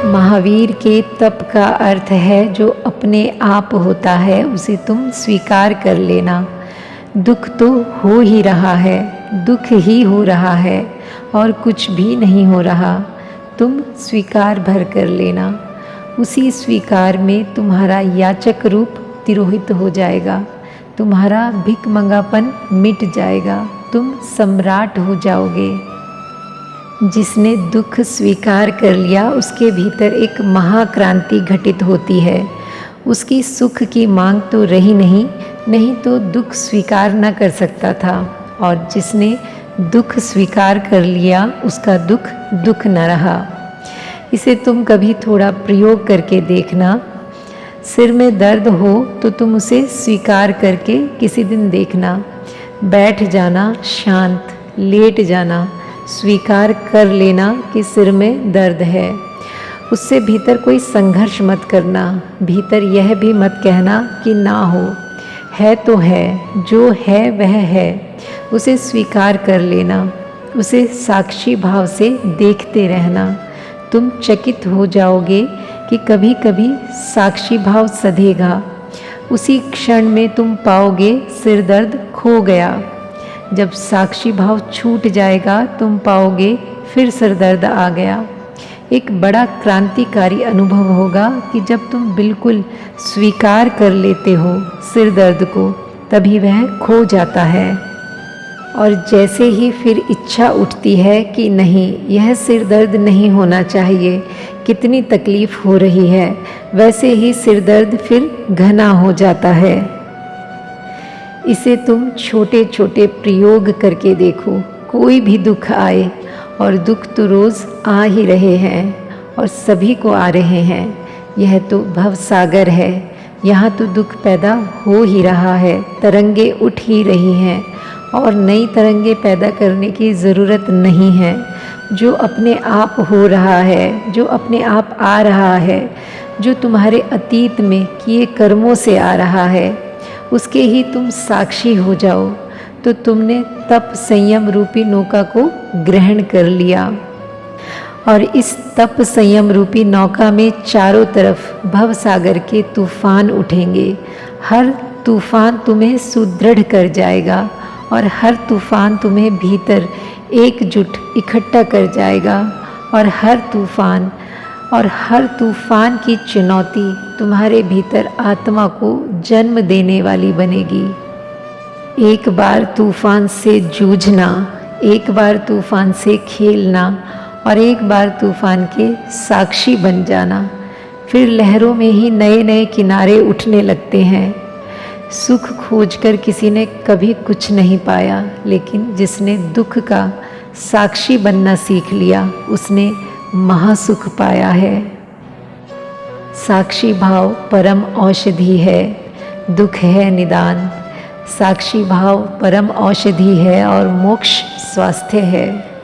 महावीर के तप का अर्थ है जो अपने आप होता है उसे तुम स्वीकार कर लेना। दुख तो हो ही रहा है, दुख ही हो रहा है और कुछ भी नहीं हो रहा। तुम स्वीकार भर कर लेना। उसी स्वीकार में तुम्हारा याचक रूप तिरोहित हो जाएगा, तुम्हारा भिखमंगापन मिट जाएगा, तुम सम्राट हो जाओगे। जिसने दुख स्वीकार कर लिया उसके भीतर एक महाक्रांति घटित होती है। उसकी सुख की मांग तो रही नहीं, नहीं तो दुख स्वीकार न कर सकता था। और जिसने दुख स्वीकार कर लिया उसका दुख दुख न रहा। इसे तुम कभी थोड़ा प्रयोग करके देखना। सिर में दर्द हो तो तुम उसे स्वीकार करके किसी दिन देखना। बैठ जाना, शांत लेट जाना, स्वीकार कर लेना कि सिर में दर्द है। उससे भीतर कोई संघर्ष मत करना, भीतर यह भी मत कहना कि ना हो। है तो है, जो है वह है, उसे स्वीकार कर लेना। उसे साक्षी भाव से देखते रहना। तुम चकित हो जाओगे कि कभी कभी साक्षी भाव सधेगा। उसी क्षण में तुम पाओगे सिर दर्द खो गया। जब साक्षी भाव छूट जाएगा तुम पाओगे फिर सिर दर्द आ गया। एक बड़ा क्रांतिकारी अनुभव होगा कि जब तुम बिल्कुल स्वीकार कर लेते हो सिर दर्द को, तभी वह खो जाता है। और जैसे ही फिर इच्छा उठती है कि नहीं, यह सिर दर्द नहीं होना चाहिए, कितनी तकलीफ़ हो रही है, वैसे ही सिर दर्द फिर घना हो जाता है। इसे तुम छोटे छोटे प्रयोग करके देखो। कोई भी दुख आए, और दुख तो रोज़ आ ही रहे हैं और सभी को आ रहे हैं। यह तो भवसागर है, यहाँ तो दुख पैदा हो ही रहा है, तरंगे उठ ही रही हैं और नई तरंगे पैदा करने की ज़रूरत नहीं है। जो अपने आप हो रहा है, जो अपने आप आ रहा है, जो तुम्हारे अतीत में किए कर्मों से आ रहा है, उसके ही तुम साक्षी हो जाओ तो तुमने तप संयम रूपी नौका को ग्रहण कर लिया। और इस तप संयम रूपी नौका में चारों तरफ भवसागर के तूफान उठेंगे। हर तूफान तुम्हें सुदृढ़ कर जाएगा और हर तूफान तुम्हें भीतर एकजुट इकट्ठा कर जाएगा। और हर तूफान की चुनौती तुम्हारे भीतर आत्मा को जन्म देने वाली बनेगी। एक बार तूफान से जूझना, एक बार तूफान से खेलना और एक बार तूफान के साक्षी बन जाना। फिर लहरों में ही नए नए किनारे उठने लगते हैं। सुख खोजकर किसी ने कभी कुछ नहीं पाया, लेकिन जिसने दुख का साक्षी बनना सीख लिया उसने महासुख पाया है। साक्षी भाव परम औषधि है, दुख है निदान। साक्षी भाव परम औषधि है और मोक्ष स्वास्थ्य है।